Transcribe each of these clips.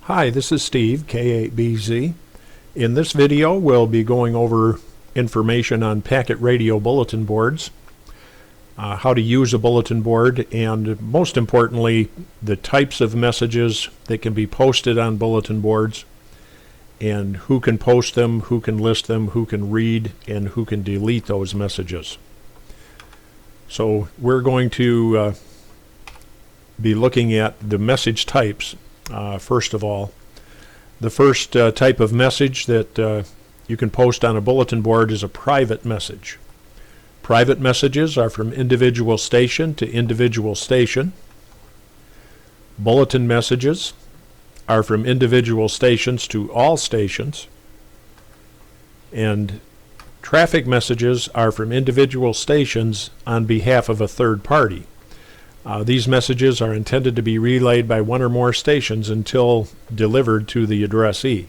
Hi, this is Steve, K8BZ. In this video, we'll be going over information on packet radio bulletin boards, how to use a bulletin board, and most importantly, the types of messages that can be posted on bulletin boards, and who can post them, who can list them, who can read, and who can delete those messages. So we're going to be looking at the message types. First of all, the first type of message that you can post on a bulletin board is a private message. Private messages are from individual station to individual station. Bulletin messages are from individual stations to all stations. And traffic messages are from individual stations on behalf of a third party. These messages are intended to be relayed by one or more stations until delivered to the addressee.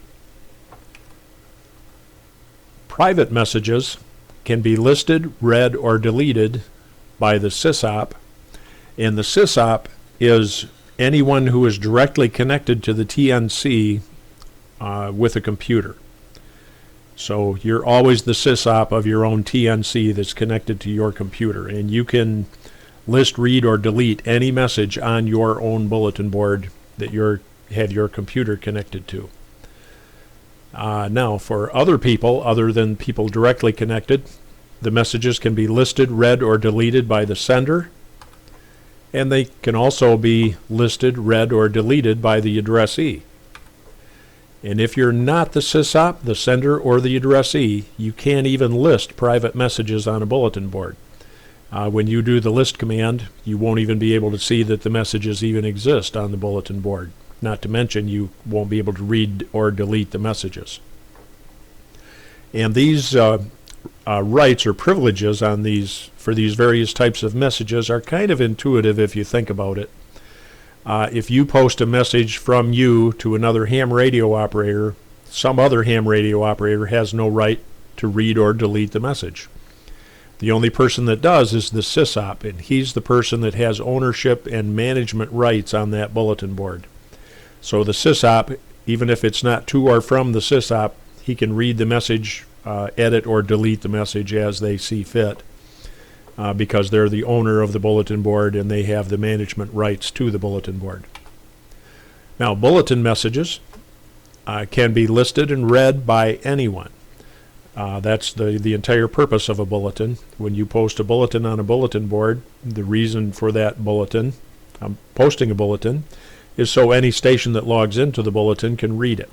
Private messages can be listed, read, or deleted by the sysop, and the sysop is anyone who is directly connected to the TNC with a computer. So you're always the sysop of your own TNC that's connected to your computer, and you can list, read, or delete any message on your own bulletin board that you have your computer connected to. Now, for other people, other than people directly connected, the messages can be listed, read, or deleted by the sender, and they can also be listed, read, or deleted by the addressee. And if you're not the sysop, the sender, or the addressee, you can't even list private messages on a bulletin board. When you do the list command, you won't even be able to see that the messages even exist on the bulletin board. Not to mention, you won't be able to read or delete the messages. And these rights or privileges for these various types of messages are kind of intuitive if you think about it. If you post a message from you to another ham radio operator, some other ham radio operator has no right to read or delete the message. The only person that does is the sysop, and he's the person that has ownership and management rights on that bulletin board. So the sysop, even if it's not to or from the sysop, he can read the message, edit or delete the message as they see fit, because they're the owner of the bulletin board and they have the management rights to the bulletin board. Now, bulletin messages can be listed and read by anyone. That's the entire purpose of a bulletin. When you post a bulletin on a bulletin board, the reason for that bulletin, posting a bulletin, is so any station that logs into the bulletin can read it.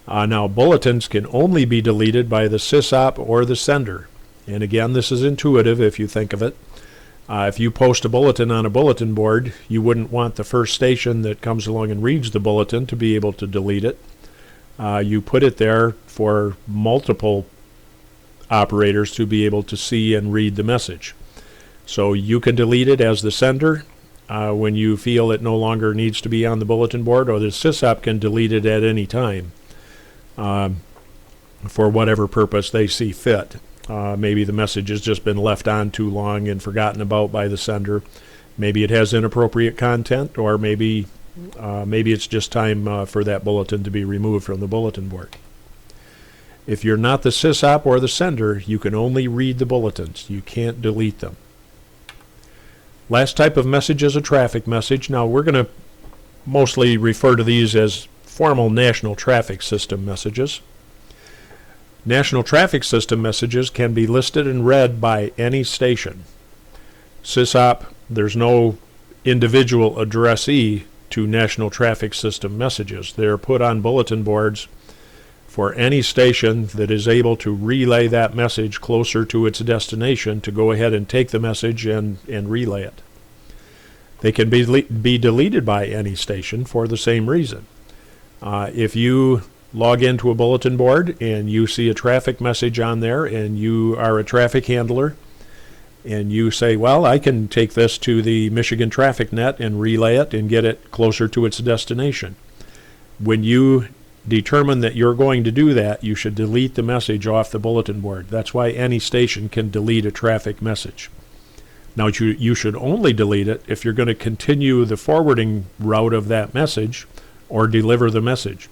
Now, bulletins can only be deleted by the sysop or the sender. And again, this is intuitive if you think of it. If you post a bulletin on a bulletin board, you wouldn't want the first station that comes along and reads the bulletin to be able to delete it. You put it there for multiple operators to be able to see and read the message. So you can delete it as the sender when you feel it no longer needs to be on the bulletin board, or the sysop can delete it at any time for whatever purpose they see fit. Maybe the message has just been left on too long and forgotten about by the sender. Maybe it has inappropriate content, or maybe it's just time for that bulletin to be removed from the bulletin board. If you're not the sysop or the sender, you can only read the bulletins. You can't delete them. Last type of message is a traffic message. Now, we're going to mostly refer to these as formal National Traffic System messages. National Traffic System messages can be listed and read by any station. Sysop, there's no individual addressee to National Traffic System messages. They're put on bulletin boards for any station that is able to relay that message closer to its destination to go ahead and take the message and relay it. They can be deleted by any station for the same reason. If you log into a bulletin board and you see a traffic message on there and you are a traffic handler, and you say, well, I can take this to the Michigan Traffic Net and relay it and get it closer to its destination. When you determine that you're going to do that, you should delete the message off the bulletin board. That's why any station can delete a traffic message. Now, you should only delete it if you're going to continue the forwarding route of that message or deliver the message.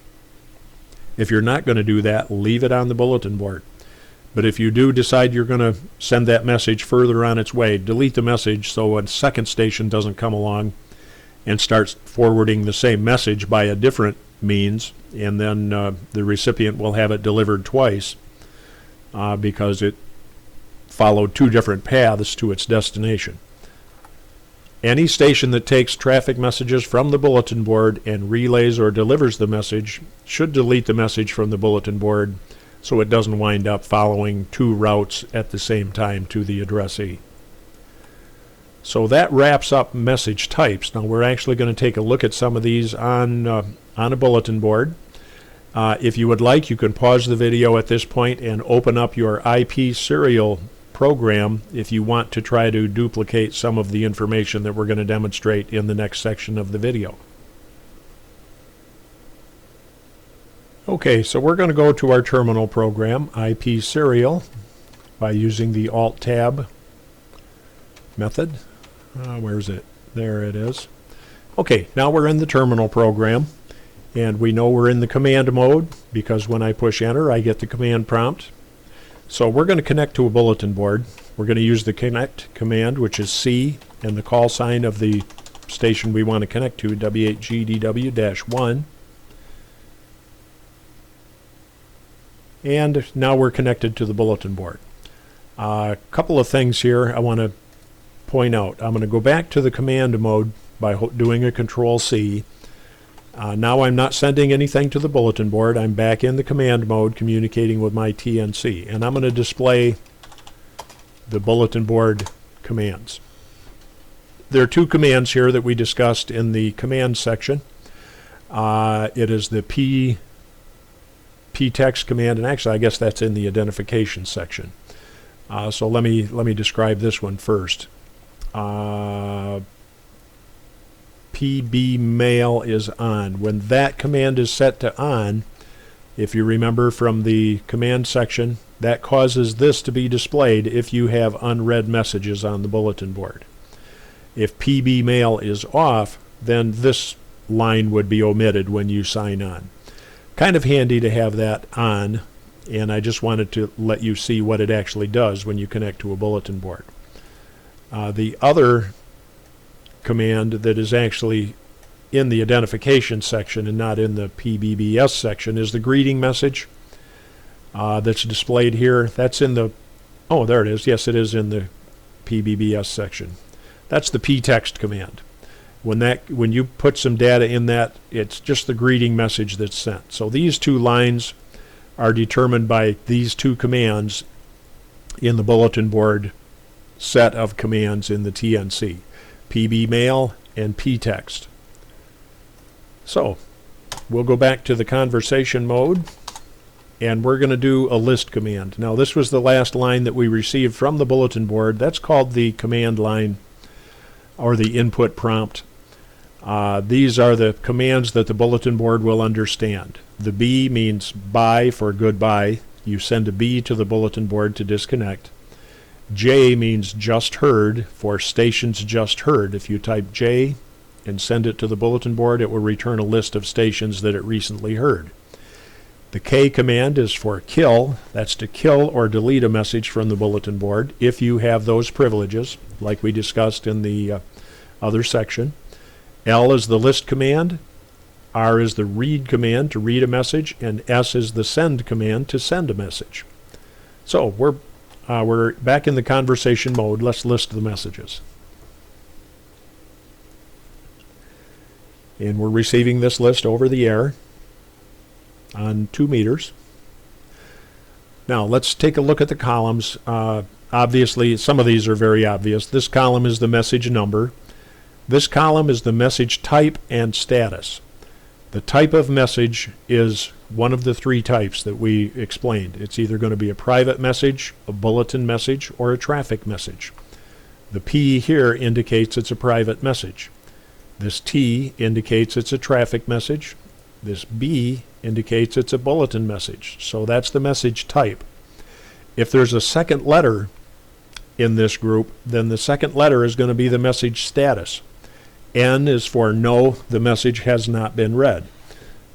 If you're not going to do that, leave it on the bulletin board. But if you do decide you're going to send that message further on its way, delete the message so a second station doesn't come along and starts forwarding the same message by a different means, and then the recipient will have it delivered twice because it followed two different paths to its destination. Any station that takes traffic messages from the bulletin board and relays or delivers the message should delete the message from the bulletin board so it doesn't wind up following two routes at the same time to the addressee. So that wraps up message types. Now we're actually going to take a look at some of these on a bulletin board. If you would like, you can pause the video at this point and open up your IP serial program if you want to try to duplicate some of the information that we're going to demonstrate in the next section of the video. Okay, so we're going to go to our terminal program, IP serial, by using the Alt-Tab method. Where's it? There it is. Okay, now we're in the terminal program, and we know we're in the command mode because when I push enter, I get the command prompt. So we're going to connect to a bulletin board. We're going to use the connect command, which is C, and the call sign of the station we want to connect to, W8GDW-1. And now we're connected to the bulletin board. A couple of things here I want to point out. I'm going to go back to the command mode by doing a Control-C. Now I'm not sending anything to the bulletin board. I'm back in the command mode communicating with my TNC. And I'm going to display the bulletin board commands. There are two commands here that we discussed in the command section. It is the ptext command, and actually I guess that's in the identification section. So let me describe this one first. PBMail is on. When that command is set to on, if you remember from the command section, that causes this to be displayed if you have unread messages on the bulletin board. If PBMail is off, then this line would be omitted when you sign on. Kind of handy to have that on, and I just wanted to let you see what it actually does when you connect to a bulletin board. The other command that is actually in the identification section and not in the PBBS section is the greeting message that's displayed here. That's in the, oh, there it is. Yes, it is in the PBBS section. That's the ptext command. When you put some data in that, it's just the greeting message that's sent. So these two lines are determined by these two commands in the bulletin board set of commands in the TNC. PBMail and ptext. So we'll go back to the conversation mode, and we're going to do a list command. Now this was the last line that we received from the bulletin board. That's called the command line or the input prompt. These are the commands that the bulletin board will understand. The B means bye for goodbye. You send a B to the bulletin board to disconnect. J means just heard for stations just heard. If you type J and send it to the bulletin board, it will return a list of stations that it recently heard. The K command is for kill. That's to kill or delete a message from the bulletin board if you have those privileges, like we discussed in the other section. L is the list command. R is the read command to read a message, and S is the send command to send a message. So we're back in the conversation mode. Let's list the messages. And we're receiving this list over the air on 2 meters. Now let's take a look at the columns. Obviously, some of these are very obvious. This column is the message number. This column is the message type and status. The type of message is one of the 3 types that we explained. It's either going to be a private message, a bulletin message, or a traffic message. The P here indicates it's a private message. This T indicates it's a traffic message. This B indicates it's a bulletin message. So that's the message type. If there's a second letter in this group, then the second letter is going to be the message status. N is for no, the message has not been read.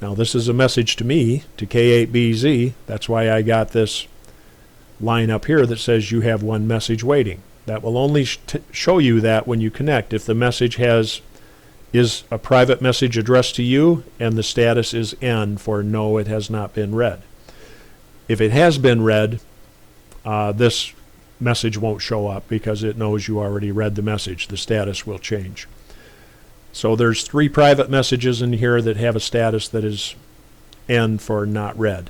Now this is a message to me, to K8BZ. That's why I got this line up here that says you have one message waiting. That will only show you that when you connect. If the message is a private message addressed to you and the status is N for no, it has not been read. If it has been read, this message won't show up because it knows you already read the message. The status will change. So there's 3 private messages in here that have a status that is N for not read.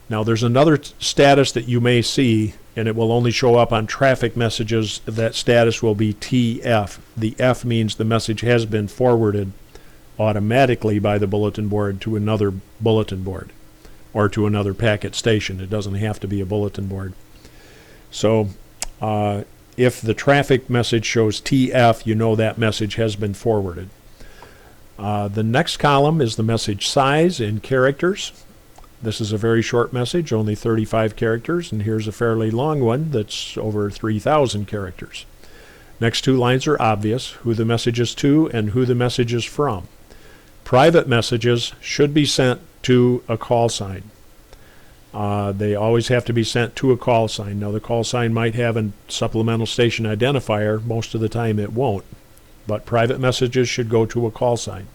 Now there's another status that you may see, and it will only show up on traffic messages. That status will be TF. The F means the message has been forwarded automatically by the bulletin board to another bulletin board or to another packet station. It doesn't have to be a bulletin board. So if the traffic message shows TF, you know that message has been forwarded. The next column is the message size in characters. This is a very short message, only 35 characters, and here's a fairly long one that's over 3,000 characters. Next 2 lines are obvious, who the message is to and who the message is from. Private messages should be sent to a call sign. They always have to be sent to a call sign. Now the call sign might have a supplemental station identifier. Most of the time it won't. But private messages should go to a call sign.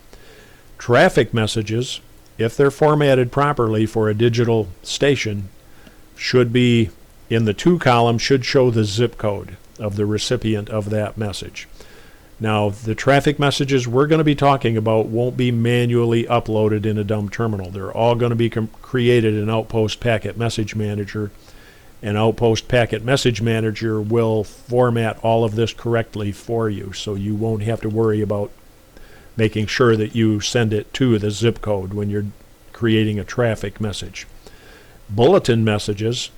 Traffic messages, if they're formatted properly for a digital station, should be in the to column, should show the zip code of the recipient of that message. Now, the traffic messages we're going to be talking about won't be manually uploaded in a dumb terminal. They're all going to be created in Outpost Packet Message Manager, and Outpost Packet Message Manager will format all of this correctly for you, so you won't have to worry about making sure that you send it to the zip code when you're creating a traffic message. Bulletin messages,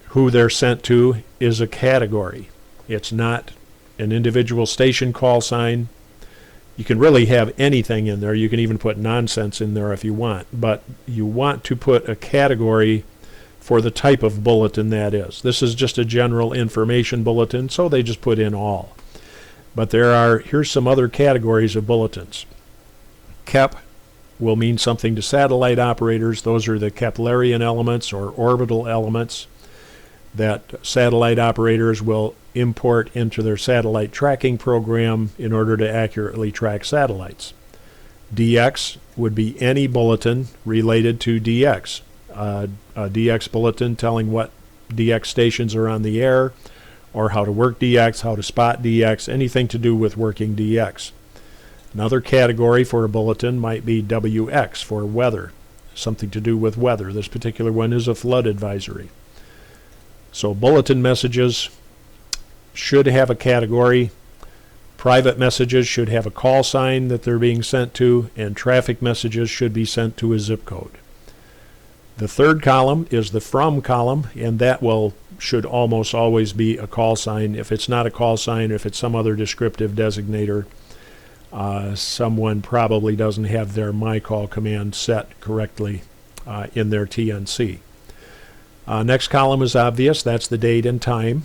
who they're sent to is a category. It's not an individual station call sign. You can really have anything in there. You can even put nonsense in there if you want, but you want to put a category for the type of bulletin that is. This is just a general information bulletin, so they just put in all. But here's some other categories of bulletins. KEP will mean something to satellite operators. Those are the Keplerian elements or orbital elements that satellite operators will import into their satellite tracking program in order to accurately track satellites. DX would be any bulletin related to DX. A DX bulletin telling what DX stations are on the air, or how to work DX, how to spot DX, anything to do with working DX. Another category for a bulletin might be WX for weather, something to do with weather. This particular one is a flood advisory. So bulletin messages should have a category. Private messages should have a call sign that they're being sent to, and traffic messages should be sent to a zip code. The third column is the from column, and that should almost always be a call sign. If it's not a call sign, if it's some other descriptive designator, someone probably doesn't have their mycall command set correctly in their TNC. Next column is obvious. That's the date and time.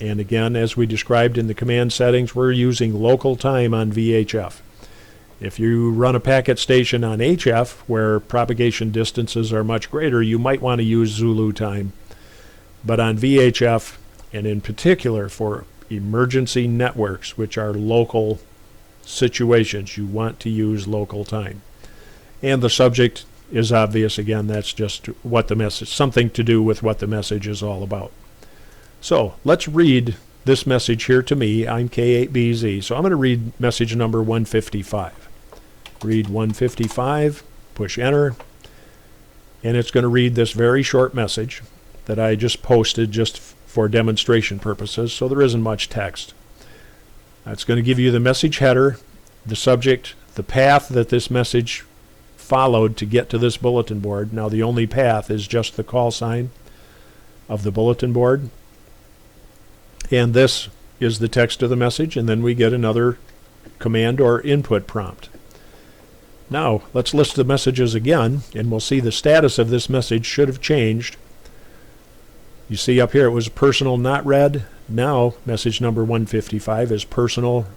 And again, as we described in the command settings, we're using local time on VHF. If you run a packet station on HF, where propagation distances are much greater, you might want to use Zulu time. But on VHF, and in particular for emergency networks, which are local situations, you want to use local time. And the subject is obvious. Again, that's just what the message, something to do with what the message is all about. So let's read this message here to me. I'm K8BZ, so I'm going to read message number 155. Read 155, push enter, and it's going to read this very short message that I just posted just for demonstration purposes, so there isn't much text. It's going to give you the message header, the subject, the path that this message followed to get to this bulletin board. Now the only path is just the call sign of the bulletin board. And this is the text of the message, and then we get another command or input prompt. Now let's list the messages again, and we'll see the status of this message should have changed. You see up here it was personal not read. Now message number 155 is personal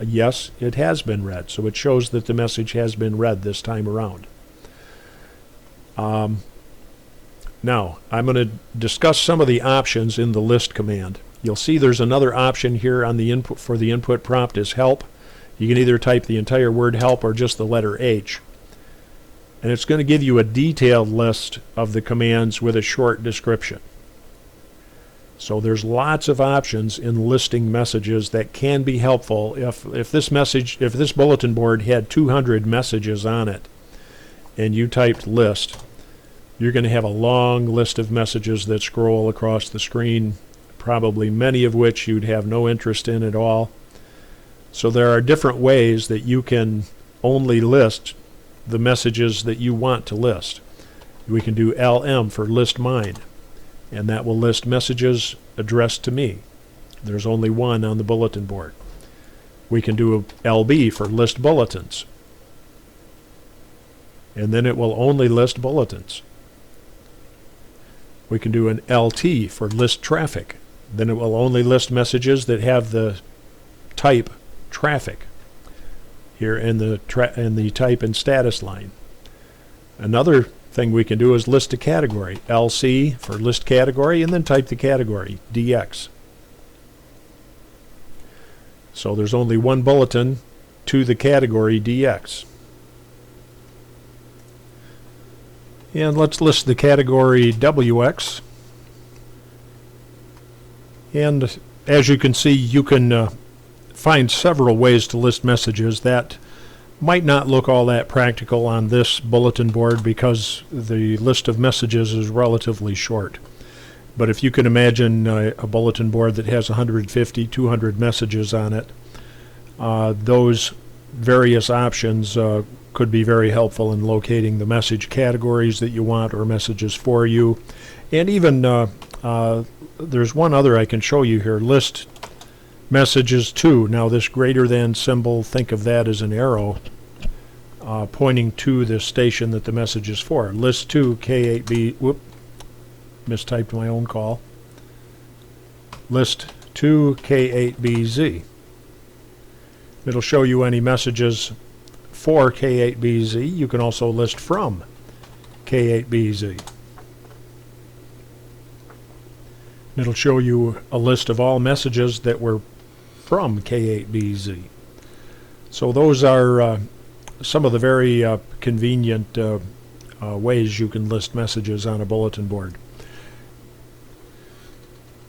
Yes, it has been read. So it shows that the message has been read this time around. Now, I'm going to discuss some of the options in the list command. You'll see there's another option here on the input for the input prompt is help. You can either type the entire word help or just the letter H. And it's going to give you a detailed list of the commands with a short description. So there's lots of options in listing messages that can be helpful. If this bulletin board had 200 messages on it and you typed list, you're going to have a long list of messages that scroll across the screen, probably many of which you'd have no interest in at all. So there are different ways that you can only list the messages that you want to list. We can do LM for list mine, and that will list messages addressed to me. There's only one on the bulletin board. We can do a LB for list bulletins, and then it will only list bulletins. We can do an LT for list traffic. Then it will only list messages that have the type traffic here in the type and status line. Another thing we can do is list a category. LC for list category, and then type the category, DX. So there's only one bulletin to the category DX. And let's list the category WX. And as you can see, you can find several ways to list messages that might not look all that practical on this bulletin board because the list of messages is relatively short. But if you can imagine a bulletin board that has 150, 200 messages on it, those various options could be very helpful in locating the message categories that you want or messages for you. And even there's one other I can show you here, list messages to. Now this greater than symbol, think of that as an arrow pointing to the station that the message is for. List to K8B, whoop, mistyped my own call. List to K8BZ. It'll show you any messages for K8BZ. You can also list from K8BZ. It'll show you a list of all messages that were from K8BZ. So those are some of the very convenient ways you can list messages on a bulletin board.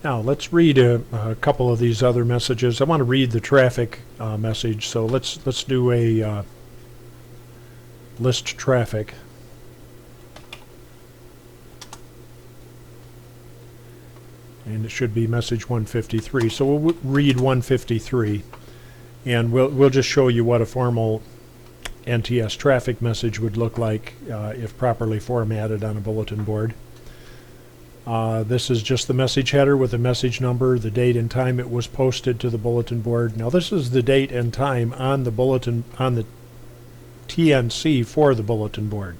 Now let's read a couple of these other messages. I want to read the traffic message, so let's do a list traffic. And it should be message 153. So we'll read 153, and we'll just show you what a formal NTS traffic message would look like if properly formatted on a bulletin board. This is just the message header with the message number, the date and time it was posted to the bulletin board. Now this is the date and time on the bulletin, on the TNC for the bulletin board.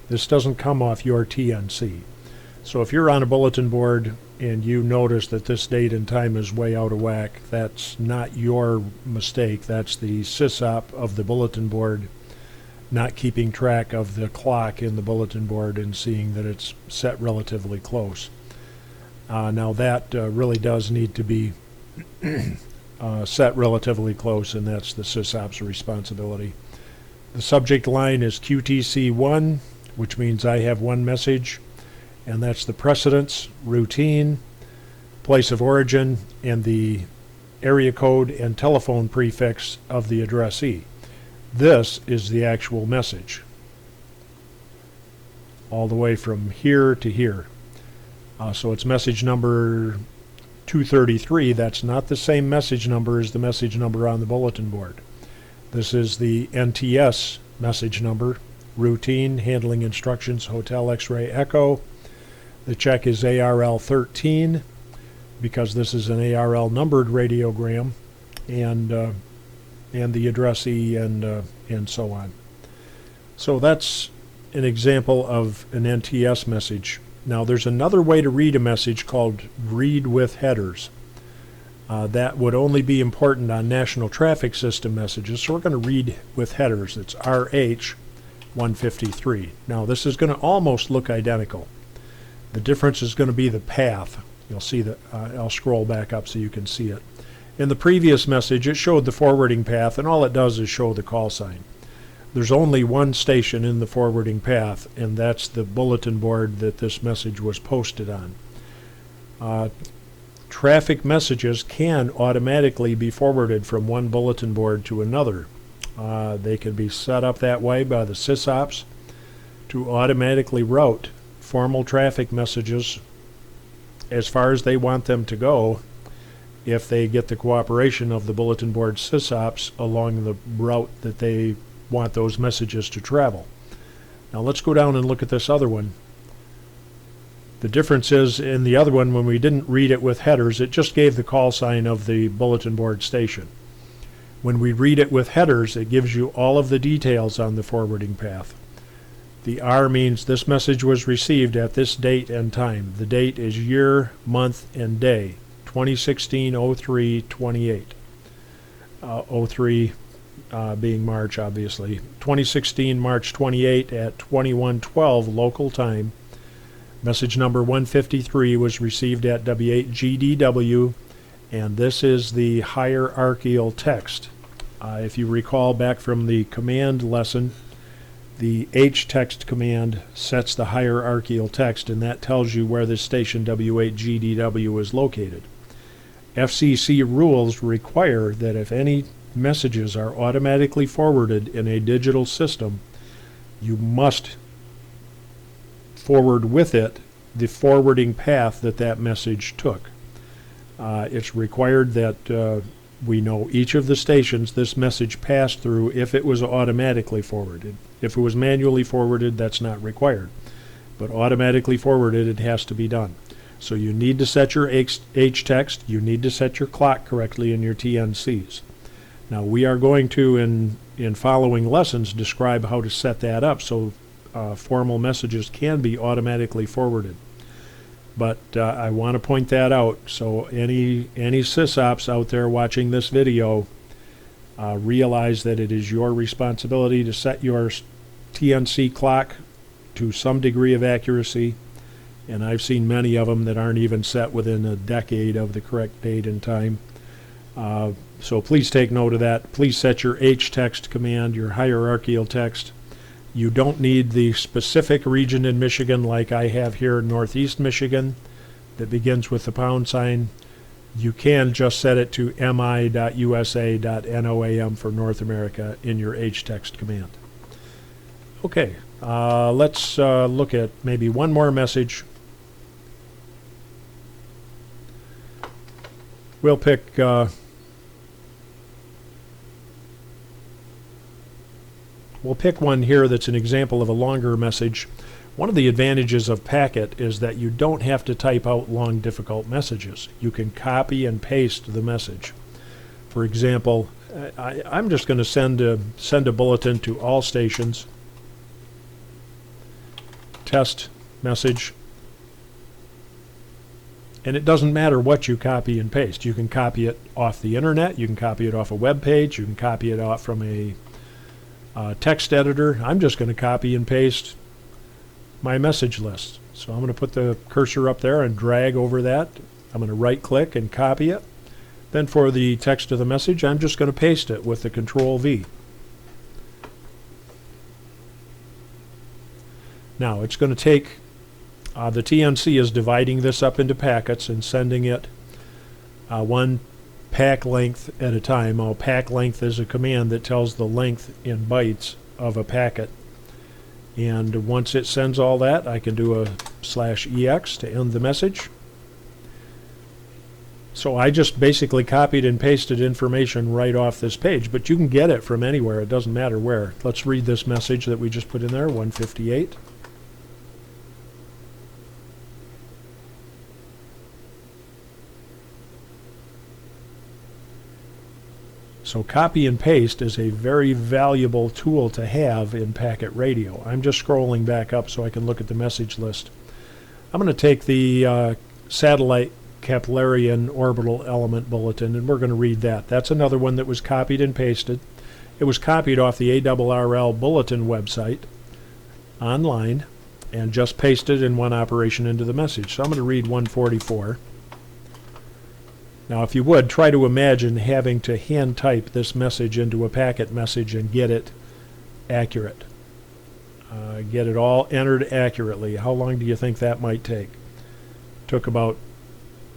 This doesn't come off your TNC. So if you're on a bulletin board and you notice that this date and time is way out of whack, that's not your mistake. That's the sysop of the bulletin board not keeping track of the clock in the bulletin board and seeing that it's set relatively close. Now that really does need to be set relatively close, and that's the sysop's responsibility. The subject line is QTC1, which means I have one message, and that's the precedence, routine, place of origin, and the area code and telephone prefix of the addressee. This is the actual message, all the way from here to here. So it's message number 233. That's not the same message number as the message number on the bulletin board. This is the NTS message number, routine, handling instructions, Hotel X-Ray Echo. The check is ARL 13 because this is an ARL numbered radiogram, and the addressee and so on. So that's an example of an NTS message. Now there's another way to read a message called read with headers. That would only be important on National Traffic System messages, so we're going to read with headers. It's RH 153. Now this is going to almost look identical. The difference is going to be the path. You'll see that. I'll scroll back up so you can see it. In the previous message, it showed the forwarding path, and all it does is show the call sign. There's only one station in the forwarding path, and that's the bulletin board that this message was posted on. Traffic messages can automatically be forwarded from one bulletin board to another. They can be set up that way by the sysops to automatically route formal traffic messages as far as they want them to go, if they get the cooperation of the bulletin board sysops along the route that they want those messages to travel. Now let's go down and look at this other one. The difference is, in the other one, when we didn't read it with headers, it just gave the call sign of the bulletin board station. When we read it with headers, it gives you all of the details on the forwarding path. The R means this message was received at this date and time. The date is year, month, and day. 2016-03-28. 03 being March, obviously. 2016 March 28 at 21:12 local time. Message number 153 was received at W8GDW, and this is the hierarchical text. If you recall back from the command lesson, the H-text command sets the hierarchical text, and that tells you where this station W8GDW is located. FCC rules require that if any messages are automatically forwarded in a digital system, you must forward with it the forwarding path that that message took. It's required that we know each of the stations this message passed through if it was automatically forwarded. If it was manually forwarded, that's not required. But automatically forwarded, it has to be done. So you need to set your H-text, you need to set your clock correctly in your TNCs. Now we are going to, in following lessons, describe how to set that up so formal messages can be automatically forwarded. But I want to point that out, so any sysops out there watching this video realize that it is your responsibility to set your TNC clock to some degree of accuracy, and I've seen many of them that aren't even set within a decade of the correct date and time. So please take note of that. Please set your H-text command, your hierarchical text. You don't need the specific region in Michigan like I have here in Northeast Michigan that begins with the pound sign. You can just set it to mi.usa.noam for North America in your H-text command. Okay, let's look at maybe one more message. We'll pick one here that's an example of a longer message. One of the advantages of Packet is that you don't have to type out long, difficult messages. You can copy and paste the message. For example, I'm just going to send a bulletin to all stations. Test message. And it doesn't matter what you copy and paste. You can copy it off the internet, you can copy it off a web page, you can copy it off from a text editor. I'm just going to copy and paste my message list. So I'm going to put the cursor up there and drag over that. I'm going to right click and copy it. Then for the text of the message, I'm just going to paste it with the Control V. Now it's going to take the TNC is dividing this up into packets and sending it one pack length at a time. Pack length is a command that tells the length in bytes of a packet. And once it sends all that, I can do a /EX to end the message. So I just basically copied and pasted information right off this page, but you can get it from anywhere. It doesn't matter where. Let's read this message that we just put in there, 158. So copy and paste is a very valuable tool to have in Packet Radio. I'm just scrolling back up so I can look at the message list. I'm going to take the satellite Keplerian orbital element bulletin, and we're going to read that. That's another one that was copied and pasted. It was copied off the ARRL bulletin website online and just pasted in one operation into the message. So I'm going to read 144. Now, if you would, try to imagine having to hand type this message into a packet message and get it accurate. Get it all entered accurately. How long do you think that might take? Took about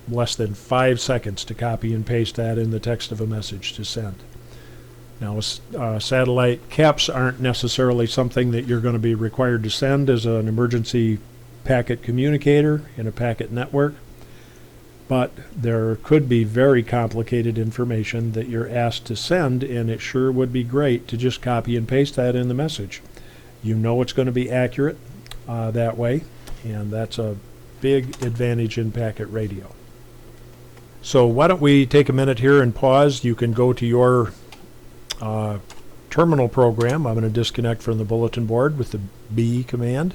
less than 5 seconds to copy and paste that in the text of a message to send. Now, satellite caps aren't necessarily something that you're going to be required to send as an emergency packet communicator in a packet network, but there could be very complicated information that you're asked to send, and it sure would be great to just copy and paste that in the message. You know it's going to be accurate that way, and that's a big advantage in packet radio. So why don't we take a minute here and pause. You can go to your terminal program. I'm going to disconnect from the bulletin board with the B command.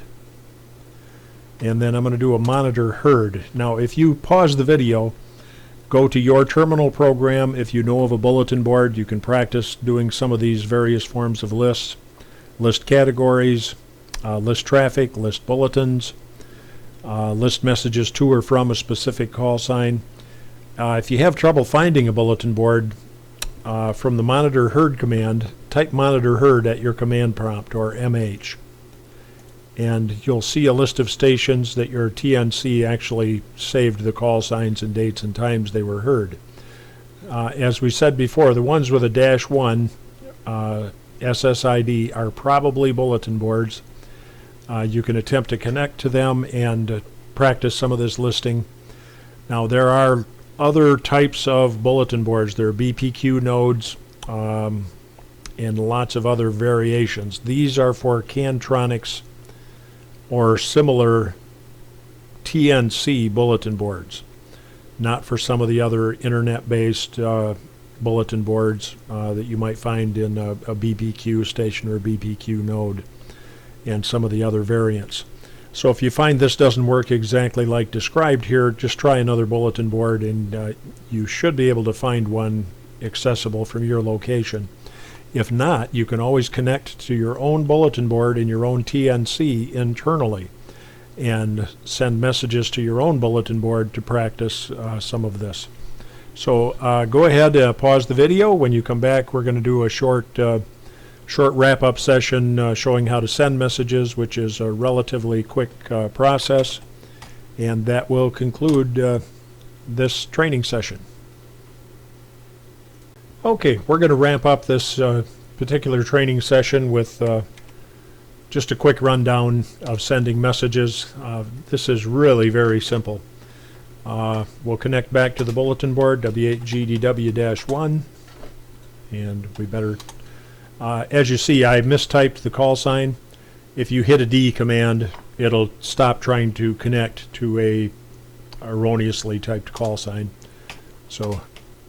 And then I'm going to do a monitor heard. Now, if you pause the video, go to your terminal program. If you know of a bulletin board, you can practice doing some of these various forms of lists. List categories, list traffic, list bulletins, list messages to or from a specific call sign. If you have trouble finding a bulletin board, from the monitor heard command, type monitor heard at your command prompt, or MH. And you'll see a list of stations that your TNC actually saved the call signs and dates and times they were heard. As we said before, the ones with a -1 SSID are probably bulletin boards. You can attempt to connect to them and practice some of this listing. Now, there are other types of bulletin boards. There are BPQ nodes and lots of other variations. These are for Cantronics or similar TNC bulletin boards, not for some of the other internet-based bulletin boards that you might find in a BPQ station or a BPQ node and some of the other variants. So if you find this doesn't work exactly like described here, just try another bulletin board, and you should be able to find one accessible from your location. If not, you can always connect to your own bulletin board and your own TNC internally and send messages to your own bulletin board to practice some of this. So go ahead, pause the video. When you come back, we're going to do a short wrap-up session showing how to send messages, which is a relatively quick process, and that will conclude this training session. Okay, we're going to wrap up this particular training session with just a quick rundown of sending messages. This is really very simple. We'll connect back to the bulletin board, W8GDW-1, and we better... as you see, I mistyped the call sign. If you hit a D command, it'll stop trying to connect to a erroneously typed call sign. So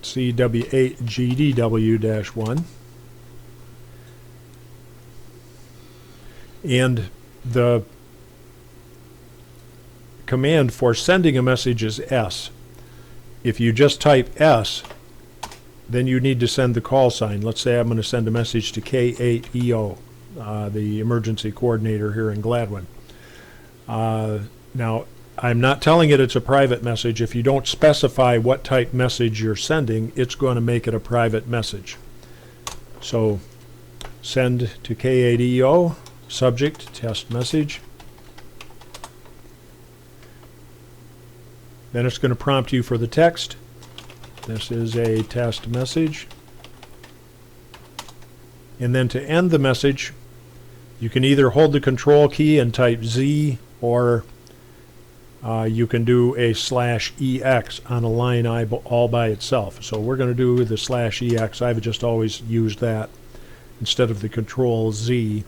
CW8GDW-1. And the command for sending a message is S. If you just type S, then you need to send the call sign. Let's say I'm going to send a message to K8EO, the emergency coordinator here in Gladwin. Now, I'm not telling it it's a private message. If you don't specify what type message you're sending, it's going to make it a private message. So send to K8EO, subject, test message. Then it's going to prompt you for the text. This is a test message. And then to end the message, you can either hold the control key and type Z, or you can do a /EX on a line all by itself. So we're going to do the /EX. I've just always used that instead of the control Z,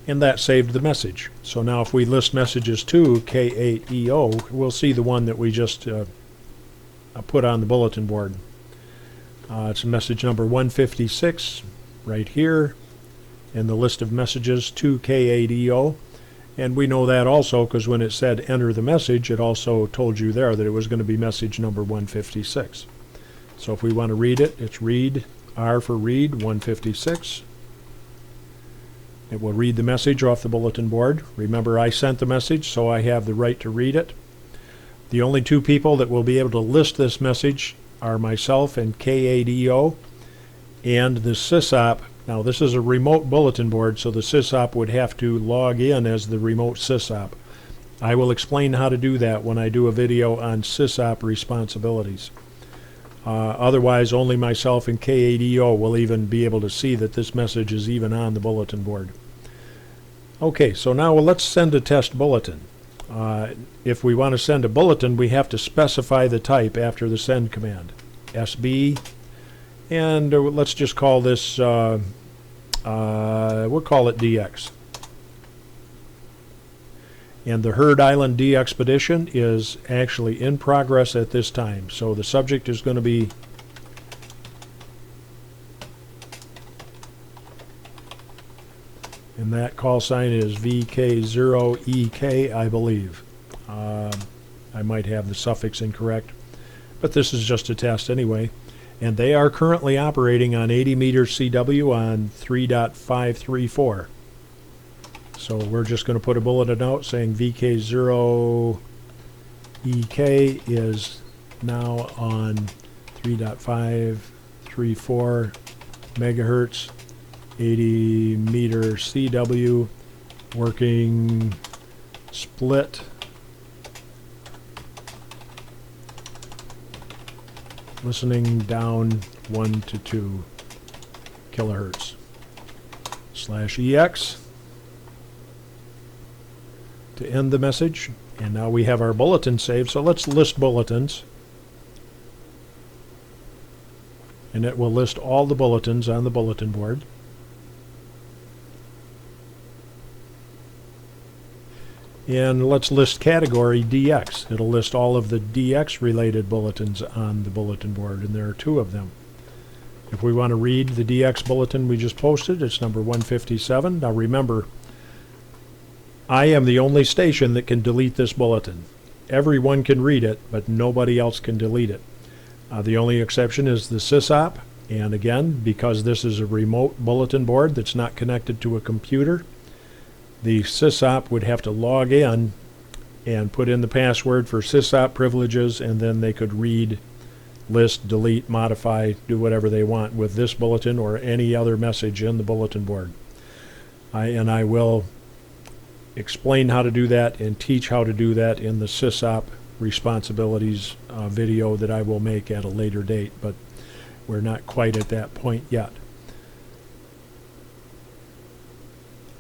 and that saved the message. So now if we list messages to K8EO, we'll see the one that we just put on the bulletin board. It's message number 156 right here in the list of messages to K8EO. And we know that also because when it said enter the message, it also told you there that it was going to be message number 156. So if we want to read it, it's read, R for read, 156. It will read the message off the bulletin board. Remember, I sent the message, so I have the right to read it. The only two people that will be able to list this message are myself and KADO and the SysOp. Now, this is a remote bulletin board, so the SysOp would have to log in as the remote SysOp. I will explain how to do that when I do a video on SysOp responsibilities. Otherwise, only myself and KADO will even be able to see that this message is even on the bulletin board. Okay, so now let's send a test bulletin. If we want to send a bulletin, we have to specify the type after the send command. SB, and let's just call this, we'll call it DX. And the Heard Island de-expedition is actually in progress at this time. So the subject is going to be and that call sign is VK0EK, I believe. I might have the suffix incorrect, but this is just a test anyway. And they are currently operating on 80 meters CW on 3.534. So we're just going to put a bulletin out saying VK0EK is now on 3.534 megahertz, 80 meter CW, working split, listening down 1 to 2 kilohertz /EX to end the message. And now we have our bulletin saved, so let's list bulletins. And it will list all the bulletins on the bulletin board. And let's list category DX. It'll list all of the DX related bulletins on the bulletin board, and there are 2 of them. If we want to read the DX bulletin we just posted, it's number 157. Now remember, I am the only station that can delete this bulletin. Everyone can read it, but nobody else can delete it. The only exception is the SysOp, and again, because this is a remote bulletin board that's not connected to a computer, the SysOp would have to log in and put in the password for SysOp privileges, and then they could read, list, delete, modify, do whatever they want with this bulletin or any other message in the bulletin board. I will explain how to do that and teach how to do that in the SysOp responsibilities video that I will make at a later date, but we're not quite at that point yet.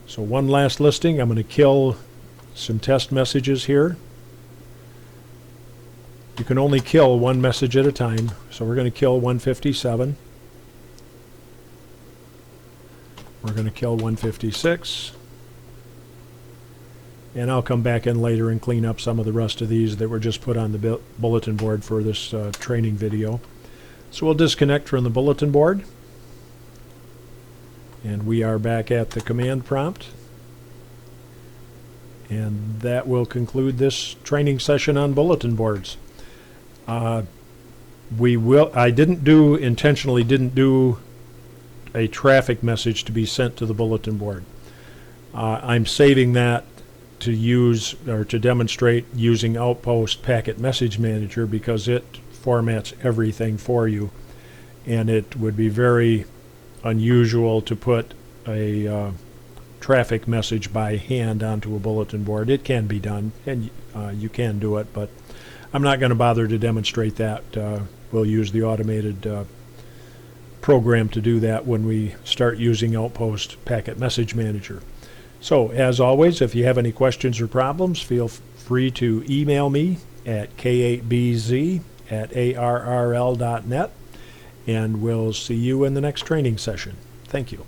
So one last listing. I'm going to kill some test messages here. You can only kill one message at a time, so we're going to kill 157. We're going to kill 156. And I'll come back in later and clean up some of the rest of these that were just put on the bulletin board for this training video. So we'll disconnect from the bulletin board. And we are back at the command prompt. And that will conclude this training session on bulletin boards. I intentionally didn't do a traffic message to be sent to the bulletin board. I'm saving that to use or to demonstrate using Outpost Packet Message Manager because it formats everything for you, and it would be very unusual to put a traffic message by hand onto a bulletin board. It can be done, and you can do it, but I'm not going to bother to demonstrate that. We'll use the automated program to do that when we start using Outpost Packet Message Manager. So, as always, if you have any questions or problems, feel free to email me at k8bz@arrl.net, and we'll see you in the next training session. Thank you.